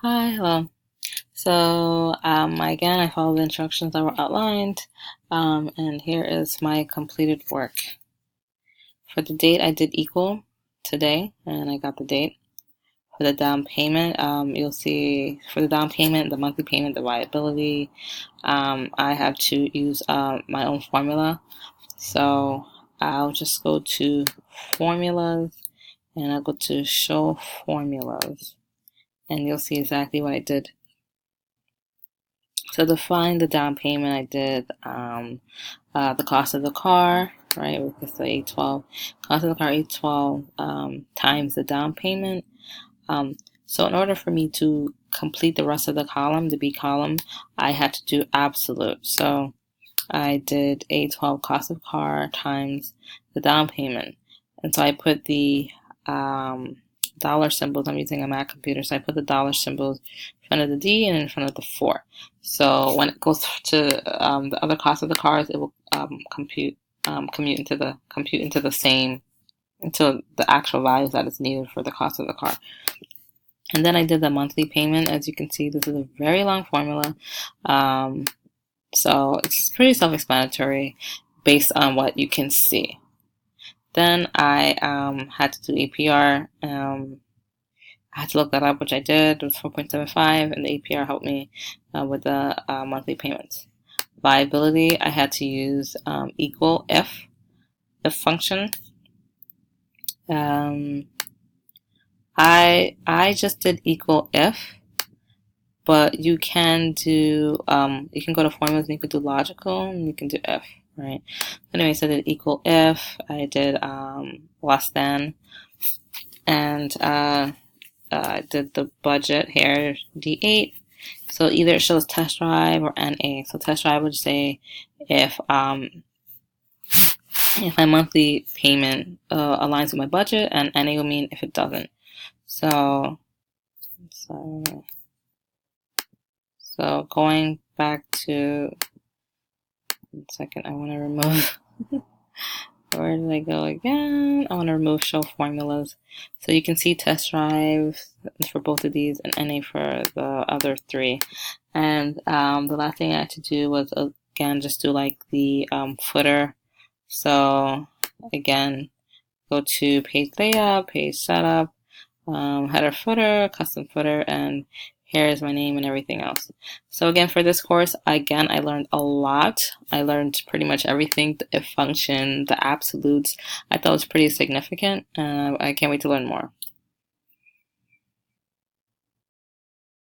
Hi, hello. So, again, I followed the instructions that were outlined, and here is my completed work. For the date, I did equal today, and I got the date. For the down payment, you'll see for the down payment, the monthly payment, the viability, I have to use my own formula. So I'll just go to formulas, and I'll go to show formulas, and you'll see exactly what I did. So to find the down payment, I did the cost of the car, right? Because the 812 cost of the car 812 times the down payment. So in order for me to complete the rest of the column, the B column, I had to do absolute. So I did 812 cost of car times the down payment, and so I put the dollar symbols. I'm using a Mac computer, so I put the dollar symbols in front of the D and in front of the 4. So when it goes to the other cost of the cars, it will compute into the same into the actual values that is needed for the cost of the car. And then I did the monthly payment. As you can see, this is a very long formula. So it's pretty self-explanatory based on what you can see. Then I had to do APR. I had to look that up, which I did. It was 4.75, and the APR helped me with the monthly payments. Viability, I had to use equal if function. I just did equal if, but you can do you can go to formulas and you can do logical and you can do if, right? Anyway, so I did equal if, I did less than, and I did the budget here, D8. So either it shows test drive or NA. So test drive would say if my monthly payment aligns with my budget, and NA will mean if it doesn't. So going back to, 1 second, I want to remove. Where did I go again? I want to remove show formulas. So you can see test drive for both of these and NA for the other 3. And the last thing I had to do was, again, just do like the footer. So again, go to page layout, page setup, header footer, custom footer, and here is my name and everything else. So again, for this course, I learned a lot. I learned pretty much everything, the if function, the absolutes. I thought it was pretty significant. I can't wait to learn more.